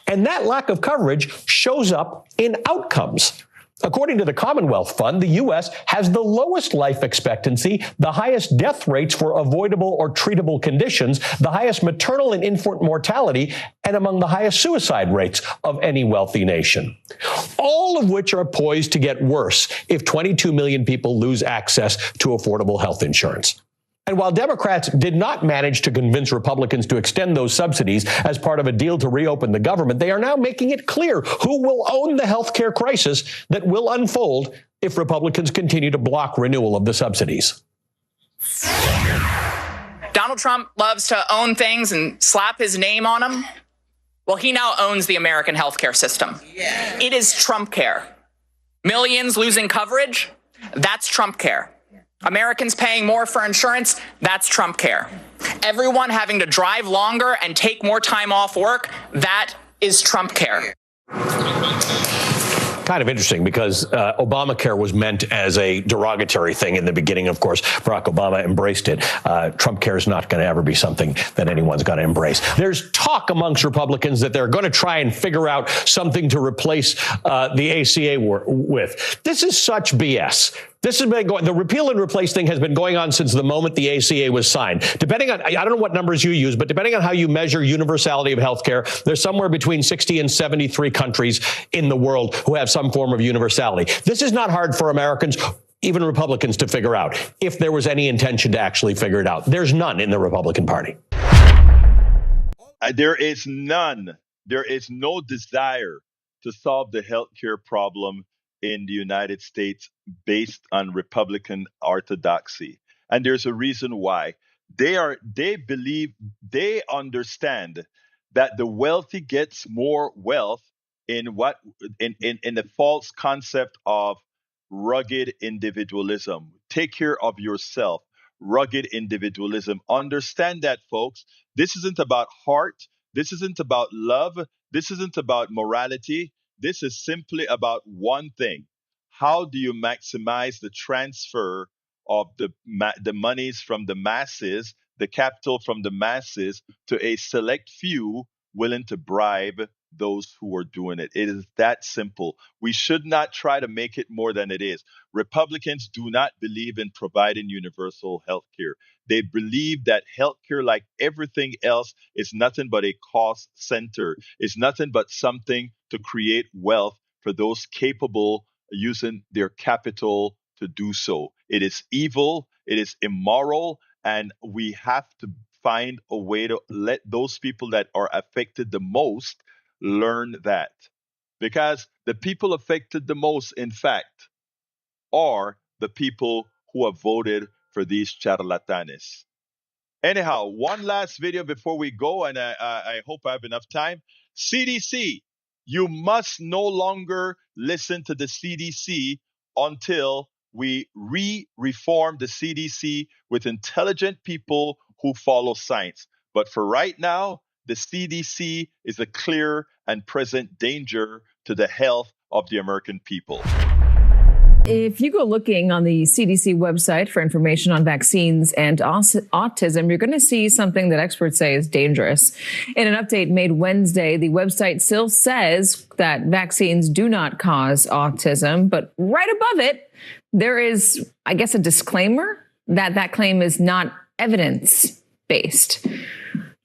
And that lack of coverage shows up in outcomes. According to the Commonwealth Fund, the U.S. has the lowest life expectancy, the highest death rates for avoidable or treatable conditions, the highest maternal and infant mortality, and among the highest suicide rates of any wealthy nation. All of which are poised to get worse if 22 million people lose access to affordable health insurance. And while Democrats did not manage to convince Republicans to extend those subsidies as part of a deal to reopen the government, they are now making it clear who will own the health care crisis that will unfold if Republicans continue to block renewal of the subsidies. Donald Trump loves to own things and slap his name on them. Well, he now owns the American healthcare system. It is Trump care. Millions losing coverage, that's Trump care. Americans paying more for insurance, that's Trump care. Everyone having to drive longer and take more time off work, that is Trump care. Kind of interesting because Obamacare was meant as a derogatory thing in the beginning. Of course, Barack Obama embraced it. Trump care is not going to ever be something that anyone's going to embrace. There's talk amongst Republicans that they're going to try and figure out something to replace the ACA with. This is such BS. This has been going, the repeal and replace thing has been going on since the moment the ACA was signed. Depending on, I don't know what numbers you use, but depending on how you measure universality of healthcare, there's somewhere between 60 and 73 countries in the world who have some form of universality. This is not hard for Americans, even Republicans, to figure out if there was any intention to actually figure it out. There's none in the Republican Party. There is none. There is no desire to solve the healthcare problem in the United States based on Republican orthodoxy. And there's a reason why. They understand that the wealthy gets more wealth in the false concept of rugged individualism. Take care of yourself. Rugged individualism. Understand that, folks. This isn't about heart. This isn't about love. This isn't about morality. This is simply about one thing. How do you maximize the transfer of the monies from the masses the capital from the masses to a select few willing to bribe those who are doing it. It is that simple. We should not try to make it more than it is. Republicans do not believe in providing universal health care. They believe that healthcare, like everything else, is nothing but a cost center. It's nothing but something to create wealth for those capable using their capital to do so. It is evil, it is immoral, and we have to find a way to let those people that are affected the most learn that. Because the people affected the most, in fact, are the people who have voted for these charlatanes. Anyhow, one last video before we go, and I hope I have enough time. CDC, you must no longer listen to the CDC until we reform the CDC with intelligent people who follow science. But for right now, the CDC is a clear and present danger to the health of the American people. If you go looking on the CDC website for information on vaccines and autism, you're going to see something that experts say is dangerous. In an update made Wednesday, the website still says that vaccines do not cause autism, but right above it, there is, I guess, a disclaimer that that claim is not evidence-based.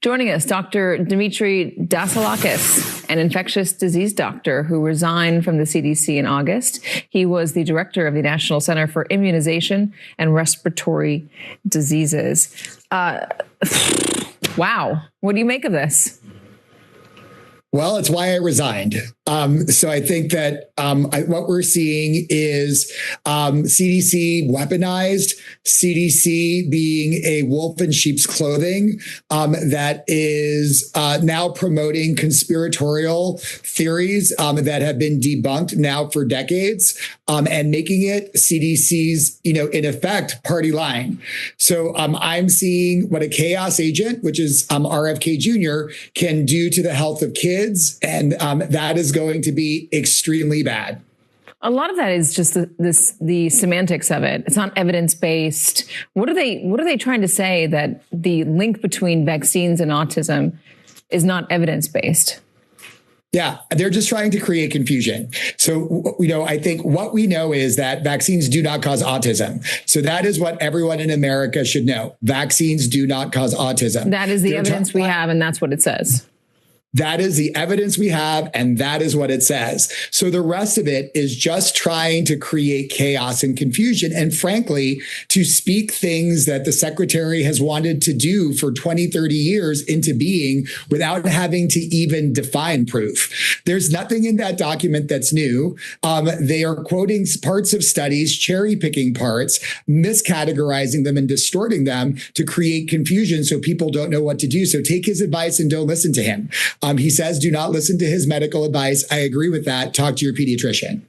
Joining us, Dr. Dimitri Dasalakis, an infectious disease doctor who resigned from the CDC in August. He was the director of the National Center for Immunization and Respiratory Diseases. Wow. What do you make of this? Well, it's why I resigned. So I think that what we're seeing is CDC weaponized, CDC being a wolf in sheep's clothing that is now promoting conspiratorial theories that have been debunked now for decades and making it CDC's, in effect, party line. So I'm seeing what a chaos agent, which is RFK Jr., can do to the health of kids. And that is going to be extremely bad. A lot of that is just the semantics of it. It's not evidence-based. What are they trying to say, that the link between vaccines and autism is not evidence-based? Yeah, they're just trying to create confusion. So, I think what we know is that vaccines do not cause autism. So that is what everyone in America should know. Vaccines do not cause autism. That is the evidence we have, and that's what it says. That is the evidence we have, and that is what it says. So the rest of it is just trying to create chaos and confusion, and frankly, to speak things that the secretary has wanted to do for 20, 30 years into being without having to even define proof. There's nothing in that document that's new. They are quoting parts of studies, cherry picking parts, miscategorizing them and distorting them to create confusion so people don't know what to do. So take his advice and don't listen to him. He says, do not listen to his medical advice. I agree with that. Talk to your pediatrician.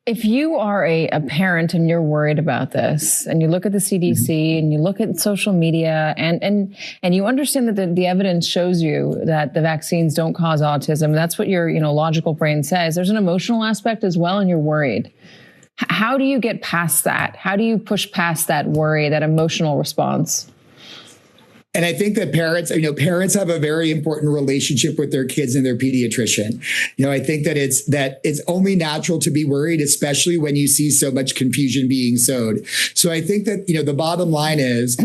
If you are a parent and you're worried about this, and you look at the CDC and you look at social media and you understand that the evidence shows you that the vaccines don't cause autism, that's what your logical brain says. There's an emotional aspect as well, and you're worried. How do you get past that? How do you push past that worry, that emotional response? And I think that parents have a very important relationship with their kids and their pediatrician. I think that it's only natural to be worried, especially when you see so much confusion being sowed. So I think that, the bottom line is,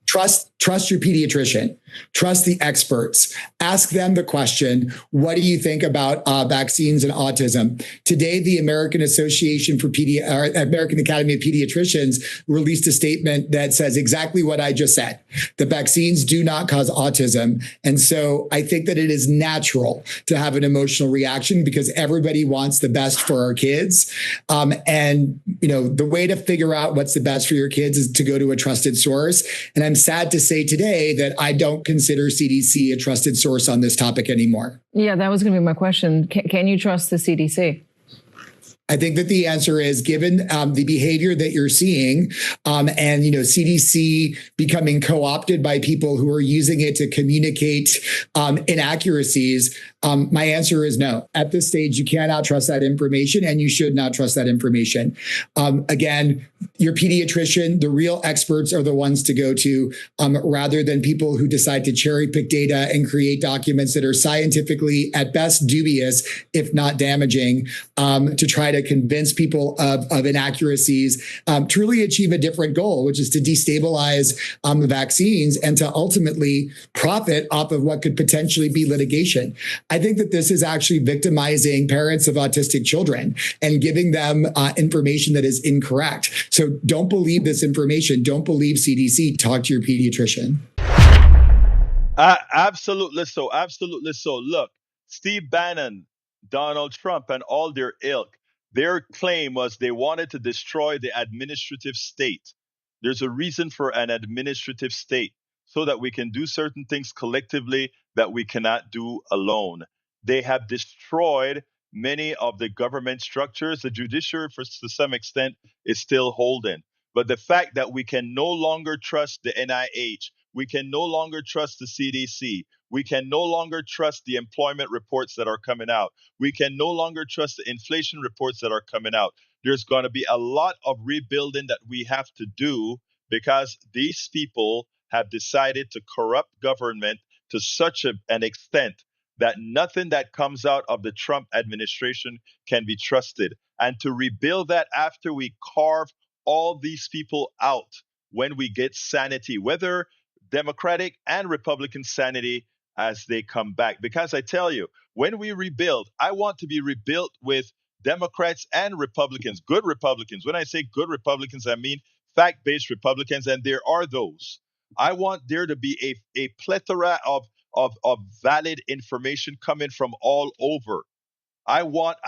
trust your pediatrician, trust the experts, ask them the question, what do you think about vaccines and autism? Today, the American Association for American Academy of Pediatricians released a statement that says exactly what I just said. The vaccines do not cause autism. And so I think that it is natural to have an emotional reaction because everybody wants the best for our kids. And the way to figure out what's the best for your kids is to go to a trusted source. And I'm sad to say today that I don't consider CDC a trusted source on this topic anymore. Yeah, that was going to be my question. Can you trust the CDC? I think that the answer is, given the behavior that you're seeing, and CDC becoming co-opted by people who are using it to communicate inaccuracies. My answer is no. At this stage, you cannot trust that information, and you should not trust that information. Again, your pediatrician, the real experts are the ones to go to, rather than people who decide to cherry pick data and create documents that are scientifically, at best, dubious, if not damaging, to try to convince people of inaccuracies, truly achieve a different goal, which is to destabilize the vaccines and to ultimately profit off of what could potentially be litigation. I think that this is actually victimizing parents of autistic children and giving them information that is incorrect. So don't believe this information. Don't believe CDC. Talk to your pediatrician. Absolutely so. Absolutely so. Look, Steve Bannon, Donald Trump, and all their ilk, their claim was they wanted to destroy the administrative state. There's a reason for an administrative state so that we can do certain things collectively that we cannot do alone. They have destroyed many of the government structures. The judiciary, to some extent, is still holding. But the fact that we can no longer trust the NIH, we can no longer trust the CDC, we can no longer trust the employment reports that are coming out, we can no longer trust the inflation reports that are coming out. There's going to be a lot of rebuilding that we have to do because these people have decided to corrupt government to such an extent that nothing that comes out of the Trump administration can be trusted. And to rebuild that after we carve all these people out, when we get sanity, whether Democratic and Republican sanity as they come back. Because I tell you, when we rebuild, I want to be rebuilt with Democrats and Republicans, good Republicans. When I say good Republicans, I mean fact-based Republicans, and there are those. I want there to be a plethora of valid information coming from all over. I want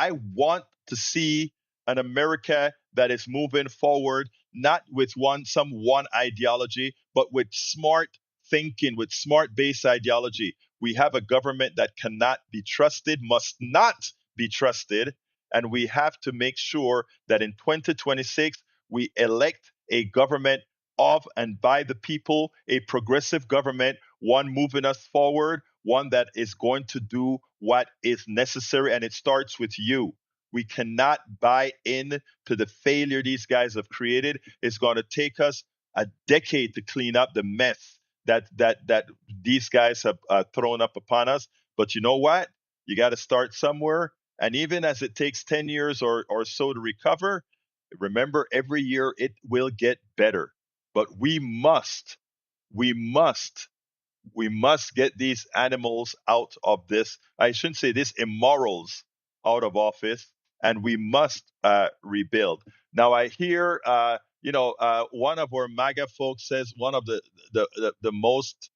to see an America that is moving forward, not with some one ideology, but with smart thinking, with smart base ideology. We have a government that cannot be trusted, must not be trusted, and we have to make sure that in 2026 we elect a government of and by the people, a progressive government, one moving us forward, one that is going to do what is necessary, and it starts with you. We cannot buy in to the failure these guys have created. It's going to take us a decade to clean up the mess that these guys have thrown up upon us. But you know what? You got to start somewhere. And even as it takes 10 years or so to recover, remember, every year it will get better. But we must get these animals out of this. I shouldn't say this, immorals out of office, and we must rebuild. Now, I hear, one of our MAGA folks says one of the most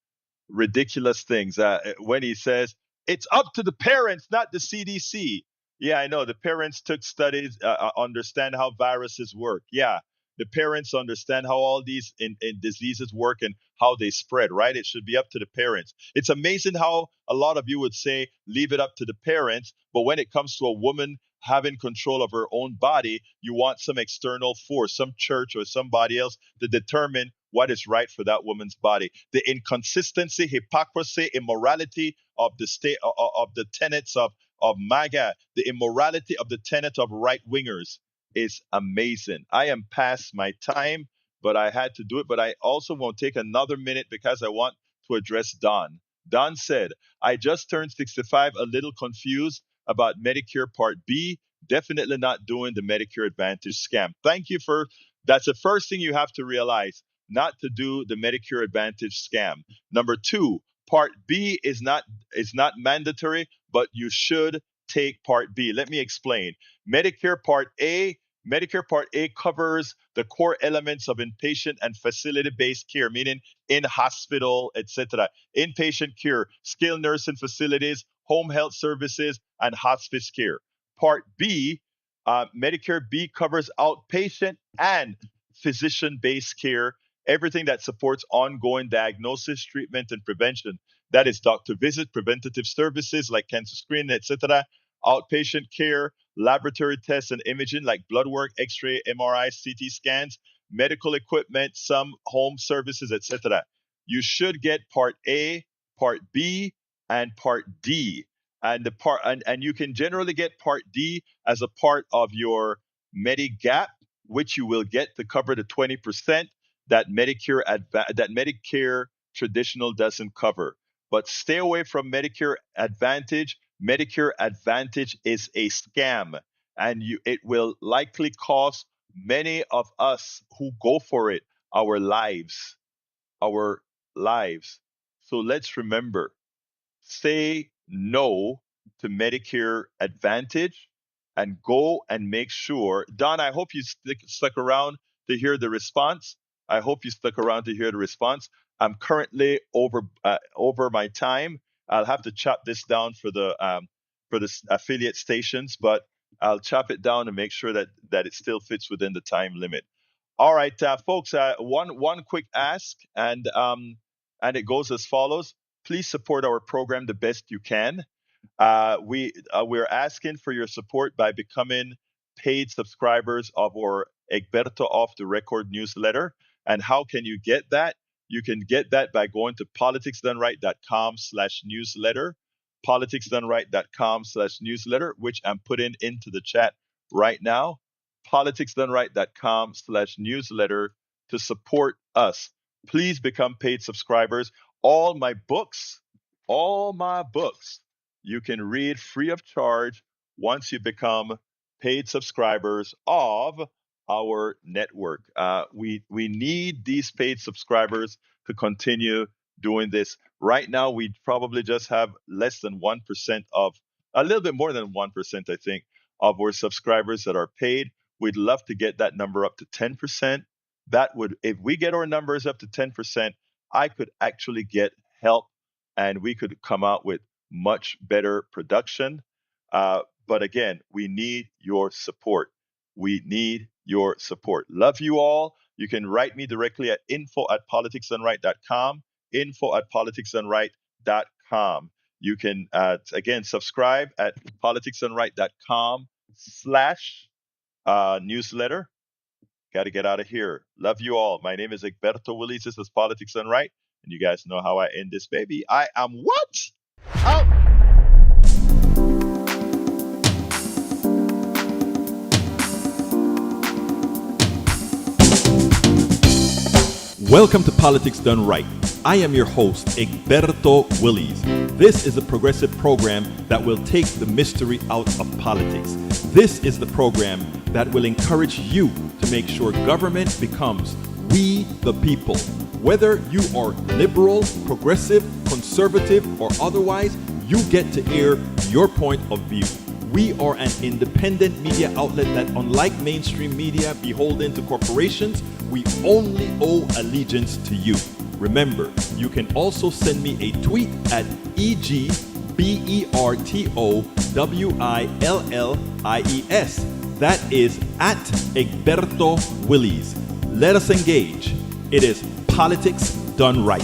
ridiculous things when he says it's up to the parents, not the CDC. Yeah, I know the parents took studies, understand how viruses work. Yeah, the parents understand how all these in diseases work and how they spread, right? It should be up to the parents. It's amazing how a lot of you would say leave it up to the parents, but when it comes to a woman having control of her own body, you want some external force, some church or somebody else to determine what is right for that woman's body. The inconsistency, hypocrisy, immorality of the state of the tenets of MAGA, the immorality of the tenet of right wingers is amazing. I am past my time, but I had to do it. But I also won't take another minute because I want to address Don. Don said, I just turned 65, a little confused about Medicare Part B, definitely not doing the Medicare Advantage scam. Thank you for that's the first thing you have to realize, not to do the Medicare Advantage scam. Number two, Part B is not mandatory, but you should take Part B. Let me explain. Medicare Part A covers the core elements of inpatient and facility-based care, meaning in hospital, etc. Inpatient care, skilled nursing facilities, home health services, and hospice care. Part B, Medicare B covers outpatient and physician-based care, everything that supports ongoing diagnosis, treatment, and prevention. That is doctor visit, preventative services like cancer screening, etc., outpatient care, laboratory tests and imaging like blood work, X-ray, MRI, CT scans, medical equipment, some home services, etc. You should get Part A, Part B, and Part D. And you can generally get Part D as a part of your Medigap, which you will get to cover the 20% that Medicare traditional doesn't cover. But stay away from Medicare Advantage. Medicare Advantage is a scam, and it will likely cost many of us who go for it our lives. Our lives. So let's remember, say no to Medicare Advantage and go and make sure. Don, I hope you stuck around to hear the response. I hope you stuck around to hear the response. I'm currently over my time. I'll have to chop this down for the affiliate stations, but I'll chop it down and make sure that it still fits within the time limit. All right, folks. One quick ask, and it goes as follows. Please support our program the best you can. We're asking for your support by becoming paid subscribers of our Egberto Off the Record newsletter. And how can you get that? You can get that by going to politicsdoneright.com/newsletter, politicsdoneright.com/newsletter, which I'm putting into the chat right now. politicsdoneright.com/newsletter to support us. Please become paid subscribers. All my books, you can read free of charge once you become paid subscribers of our network. We need these paid subscribers to continue doing this. Right now, we probably just have less than 1% of, a little bit more than 1%, I think, of our subscribers that are paid. We'd love to get that number up to 10%. That would, if we get our numbers up to 10%, I could actually get help and we could come out with much better production. But again, we need your support. We need your support. Love you all. You can write me directly at info@politicsdoneright.com, info@politicsdoneright.com. You can, again, subscribe at politicsdoneright.com/newsletter. Got to get out of here. Love you all. My name is Egberto Willies. This is Politics Done Right. And you guys know how I end this, baby. I am what? Out. Welcome to Politics Done Right. I am your host, Egberto Willies. This is a progressive program that will take the mystery out of politics. This is the program that will encourage you to make sure government becomes we the people. Whether you are liberal, progressive, conservative, or otherwise, you get to air your point of view. We are an independent media outlet that, unlike mainstream media beholden to corporations, we only owe allegiance to you. Remember, you can also send me a tweet at EGBERTOWILLIES. That is at Egberto Willies. Let us engage. It is Politics Done Right.